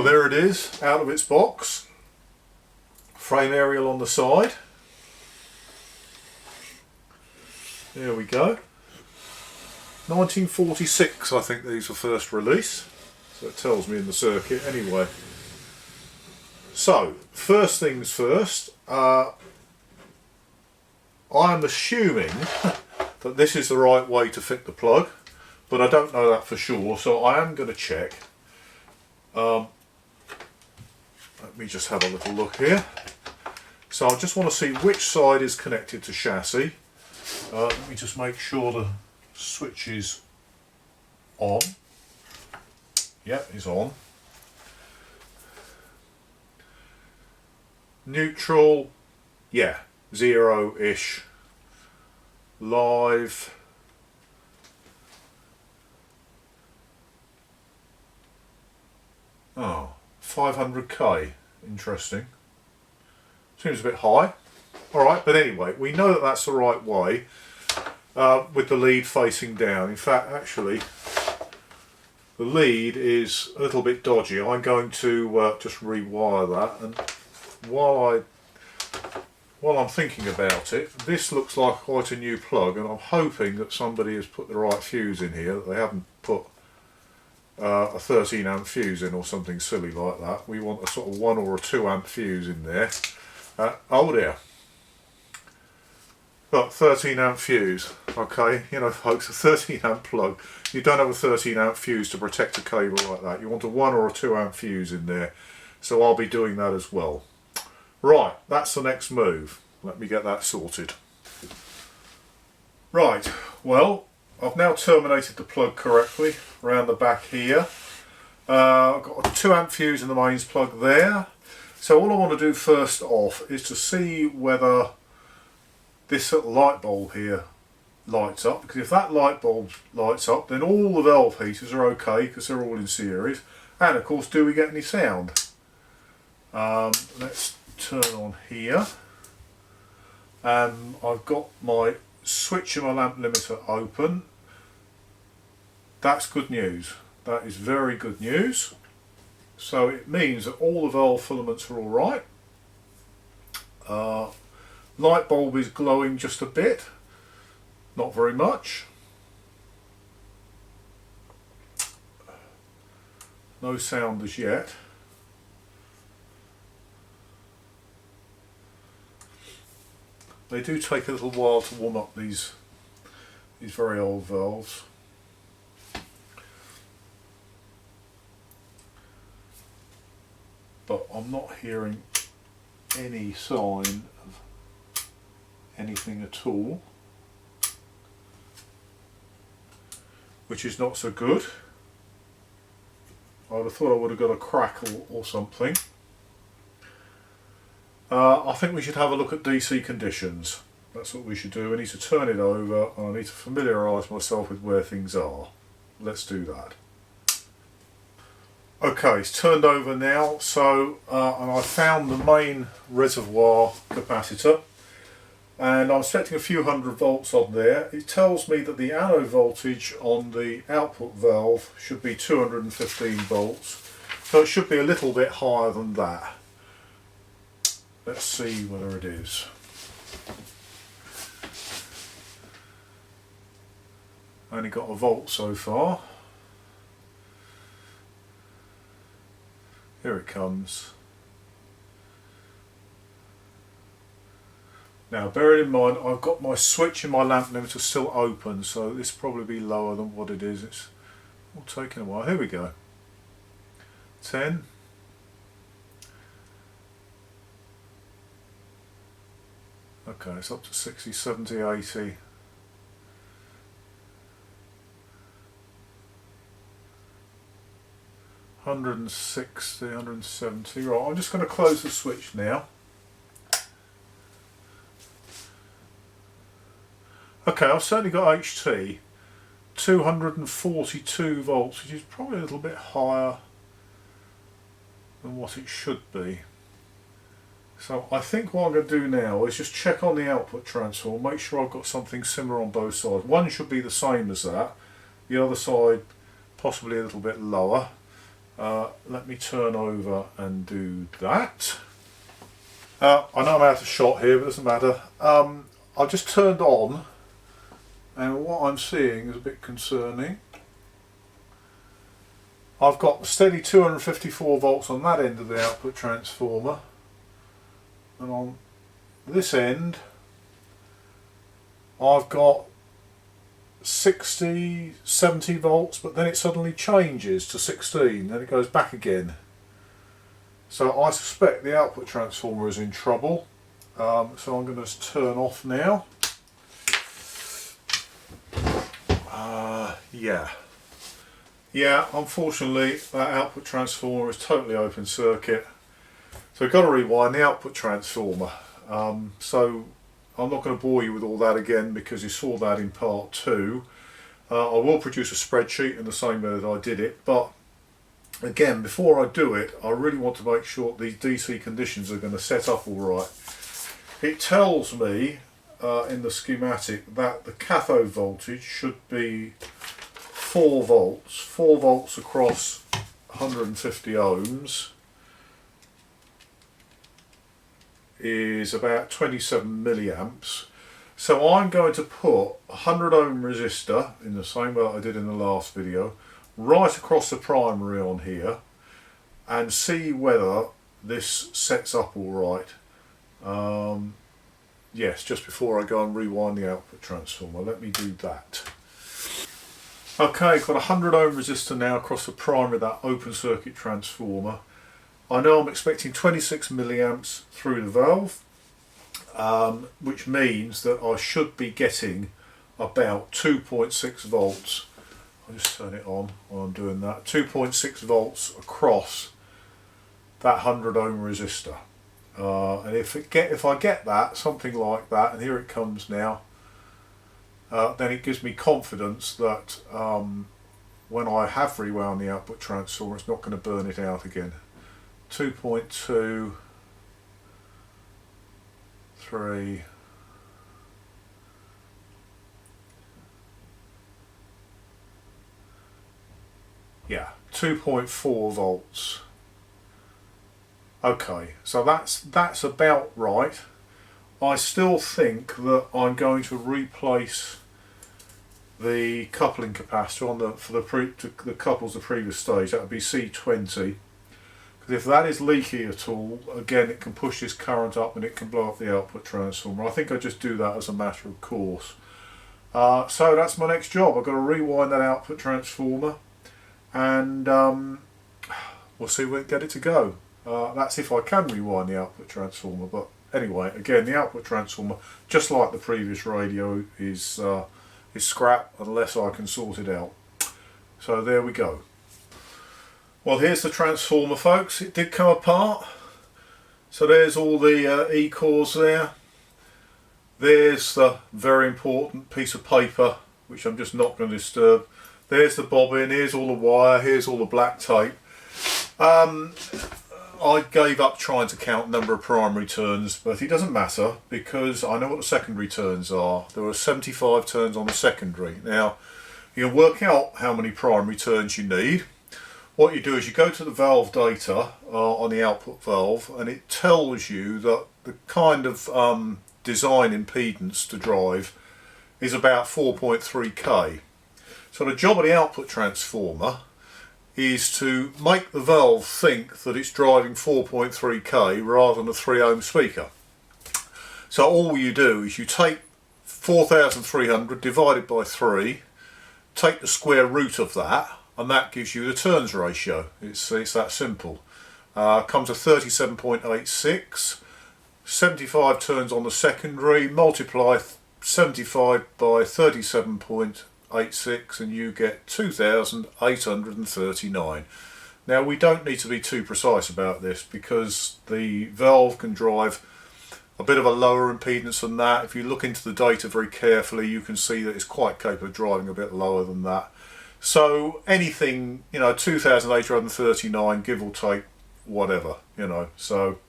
Well, there it is, out of its box. Frame aerial on the side. There we go. 1946, I think these were first released. So it tells me in the circuit anyway. So, first things first, I'm assuming that this is the right way to fit the plug, but I don't know that for sure, so I am going to check. Let me just have a little look here. So I just want to see which side is connected to chassis. Let me just make sure the switch is on. Yep, it's on. Neutral, yeah, 0-ish. Live, oh, 500k, interesting. Seems a bit high. Alright, but anyway, we know that that's the right way with the lead facing down. In fact, actually, the lead is a little bit dodgy. I'm going to just rewire that, and while I'm thinking about it, this looks like quite a new plug, and I'm hoping that somebody has put the right fuse in here, that they haven't put a 13 amp fuse in or something silly like that. We want a sort of 1 or a 2 amp fuse in there. Oh dear. Got 13 amp fuse. Okay, you know folks, a 13 amp plug. You don't have a 13 amp fuse to protect a cable like that. You want a 1 or a 2 amp fuse in there. So I'll be doing that as well. Right, that's the next move. Let me get that sorted. Right, well, I've now terminated the plug correctly around the back here. I've got a 2 amp fuse in the mains plug there. So all I want to do first off is to see whether this little light bulb here lights up, because if that light bulb lights up, then all the valve heaters are okay because they're all in series. And of course, do we get any sound? Let's turn on here, and I've got my switch and my lamp limiter open. That's good news. That is very good news. So it means that all the valve filaments are all right. Light bulb is glowing just a bit, not very much. No sound as yet. They do take a little while to warm up these very old valves. But I'm not hearing any sign of anything at all, which is not so good. I would have thought I would have got a crackle or something. I think we should have a look at DC conditions. That's what we should do. I need to turn it over and I need to familiarise myself with where things are. Let's do that. Okay, it's turned over now, so and I found the main reservoir capacitor, and I'm setting a few hundred volts on there. It tells me that the anode voltage on the output valve should be 215 volts, so it should be a little bit higher than that. Let's see whether it is. Only got a volt so far. Here it comes. Now bearing in mind I've got my switch and my lamp limiter still open, so this will probably be lower than what it is. It's all taking a while. Here we go. 10. Okay, it's up to 60, 70, 80. $160, $170. Right, I'm just going to close the switch now. Okay, I've certainly got HT, 242 volts, which is probably a little bit higher than what it should be. So I think what I'm going to do now is just check on the output transform, make sure I've got something similar on both sides. One should be the same as that, the other side possibly a little bit lower. Let me turn over and do that. I know I'm out of shot here, but it doesn't matter. I've just turned on, and what I'm seeing is a bit concerning. I've got steady 254 volts on that end of the output transformer, and on this end I've got 60, 70 volts, but then it suddenly changes to 16, then it goes back again. So I suspect the output transformer is in trouble. So I'm going to turn off now. Yeah, unfortunately that output transformer is totally open circuit. So I've got to rewind the output transformer. So I'm not going to bore you with all that again because you saw that in part 2. I will produce a spreadsheet in the same way that I did it, but again, before I do it, I really want to make sure these DC conditions are going to set up all right. It tells me in the schematic that the cathode voltage should be 4 volts across 150 ohms is about 27 milliamps. So I'm going to put a 100 ohm resistor in the same way I did in the last video right across the primary on here and see whether this sets up all right. Yes, just before I go and rewind the output transformer, let me do that. Okay, I've got a 100 ohm resistor now across the primary of that open circuit transformer. I know I'm expecting 26 milliamps through the valve, which means that I should be getting about 2.6 volts. I'll just turn it on while I'm doing that. 2.6 volts across that 100 ohm resistor. And if I get that, something like that, and here it comes now, then it gives me confidence that when I have rewound the output transformer, it's not going to burn it out again. 2.2, 3, yeah, 2.4 volts. Okay, so that's about right. I still think that I'm going to replace the coupling capacitor for the couples the previous stage. That would be C20, because if that is leaky at all, again it can push this current up and it can blow up the output transformer. I think I just do that as a matter of course. So that's my next job. I've got to rewind that output transformer, and we'll see if we can get it to go. That's if I can rewind the output transformer, but anyway, again, the output transformer, just like the previous radio, is scrap unless I can sort it out. So there we go. Well, here's the transformer, folks. It did come apart. So there's all the E-cores there. There's the very important piece of paper, which I'm just not going to disturb. There's the bobbin, here's all the wire, here's all the black tape. I gave up trying to count number of primary turns, but it doesn't matter because I know what the secondary turns are. There are 75 turns on the secondary. Now, you can work out how many primary turns you need. What you do is you go to the valve data on the output valve, and it tells you that the kind of design impedance to drive is about 4.3k. So the job of the output transformer is to make the valve think that it's driving 4.3k rather than a 3 ohm speaker. So all you do is you take 4,300 divided by 3, take the square root of that, and that gives you the turns ratio. It's that simple. Comes to 37.86, 75 turns on the secondary, multiply 75 by 37.86 and you get 2,839. Now we don't need to be too precise about this because the valve can drive a bit of a lower impedance than that. If you look into the data very carefully, you can see that it's quite capable of driving a bit lower than that. So anything, 2,839, give or take, whatever, So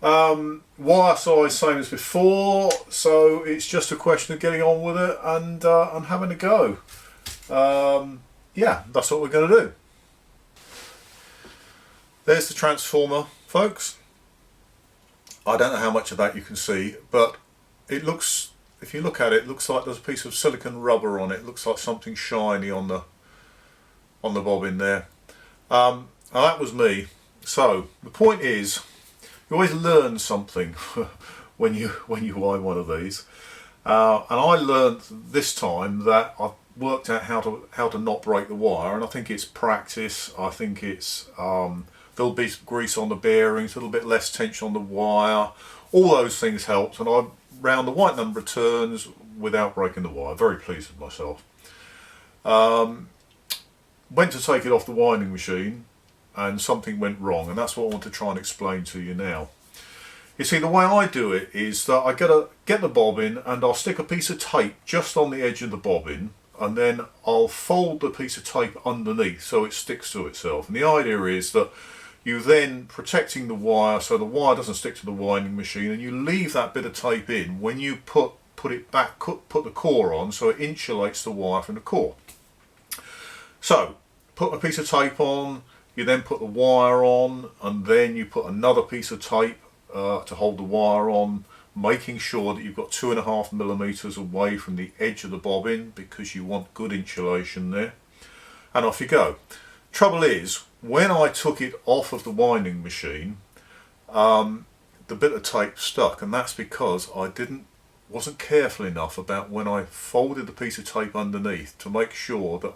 wire size same as before, so it's just a question of getting on with it and having a go. Yeah, that's what we're going to do. There's the transformer, folks. I don't know how much of that you can see, but it looks, if you look at it, it looks like there's a piece of silicon rubber on it. It looks like something shiny on the bobbin there. And that was me. So the point is, you always learn something when you buy one of these. And I learned this time that I've worked out how to not break the wire, and I think it's practice. I think it's there'll be grease on the bearings, a little bit less tension on the wire. All those things helped, and I ran the right number of turns without breaking the wire. Very pleased with myself. Went to take it off the winding machine, and something went wrong, and that's what I want to try and explain to you now. You see, the way I do it is that I get the bobbin, and I'll stick a piece of tape just on the edge of the bobbin, and then I'll fold the piece of tape underneath so it sticks to itself. And the idea is that you then protecting the wire so the wire doesn't stick to the winding machine, and you leave that bit of tape in when you put it back, put the core on, so it insulates the wire from the core. So put a piece of tape on, you then put the wire on, and then you put another piece of tape to hold the wire on, making sure that you've got 2.5 millimeters away from the edge of the bobbin because you want good insulation there, and off you go. Trouble is, when I took it off of the winding machine, the bit of tape stuck, and that's because I wasn't careful enough about when I folded the piece of tape underneath to make sure that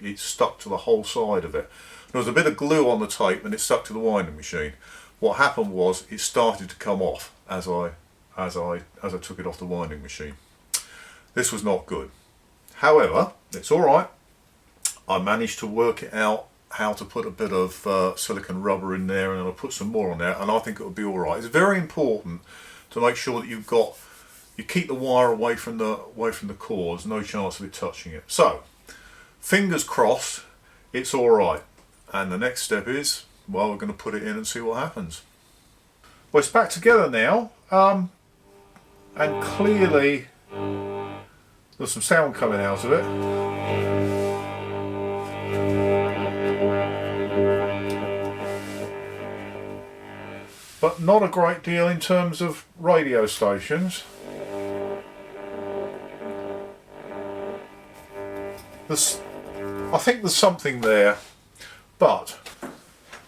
it stuck to the whole side of it. There was a bit of glue on the tape and it stuck to the winding machine. What happened was it started to come off as I took it off the winding machine. This was not good. However, it's all right. I managed to work it out how to put a bit of silicone rubber in there, and I'll put some more on there, and I think it will be all right. It's very important to make sure that you keep the wire away from the cores, no chance of it touching it. So, fingers crossed, it's all right. And the next step is, well, we're going to put it in and see what happens. Well, it's back together now, and clearly there's some sound coming out of it. But not a great deal in terms of radio stations. I think there's something there, but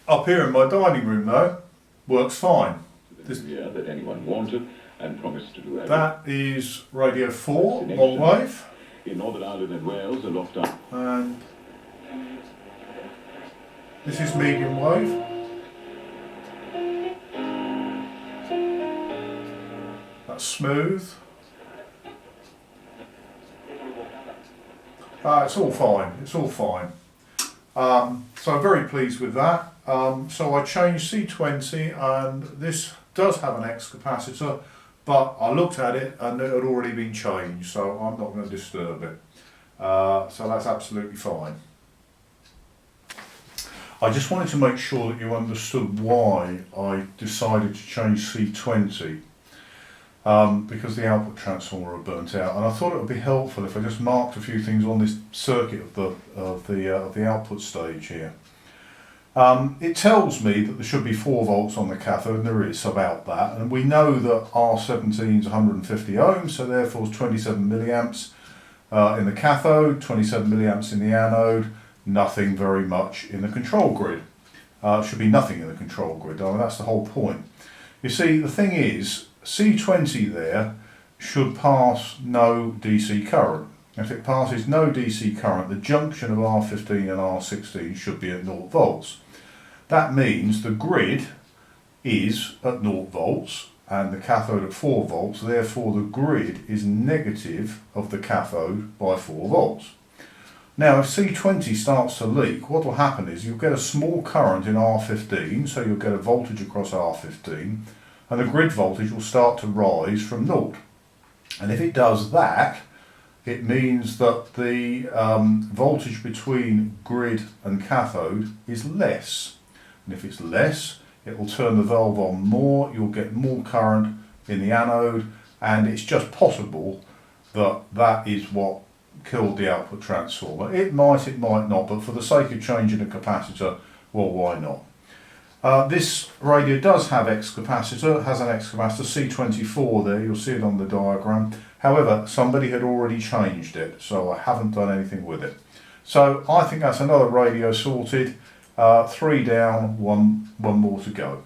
up here in my dining room though, works fine. That anyone wanted and promised to do that is Radio 4, long wave. In Northern Ireland and Wales, a lockdown. And this is medium wave. That's smooth. It's all fine. It's all fine. So I'm very pleased with that. So I changed C20, and this does have an X capacitor, but I looked at it and it had already been changed, so I'm not going to disturb it. So that's absolutely fine. I just wanted to make sure that you understood why I decided to change C20. Because the output transformer had burnt out, and I thought it would be helpful if I just marked a few things on this circuit of the output stage here. It tells me that there should be 4 volts on the cathode, and there is about that, and we know that R17 is 150 ohms, so therefore it's 27 milliamps in the cathode, 27 milliamps in the anode, nothing very much in the control grid. Should be nothing in the control grid. I mean, that's the whole point. You see, the thing is, C20 there should pass no DC current. If it passes no DC current, the junction of R15 and R16 should be at 0 volts. That means the grid is at 0 volts and the cathode at 4 volts, therefore the grid is negative of the cathode by 4 volts. Now if C20 starts to leak, what will happen is you'll get a small current in R15, so you'll get a voltage across R15, and the grid voltage will start to rise from 0. And if it does that, it means that the voltage between grid and cathode is less. And if it's less, it will turn the valve on more, you'll get more current in the anode, and it's just possible that that is what killed the output transformer. It might not, but for the sake of changing the capacitor, well, why not? This radio does have X capacitor, has an X capacitor C24 there, you'll see it on the diagram. However, somebody had already changed it, so I haven't done anything with it. So I think that's another radio sorted. 3 down, one more to go.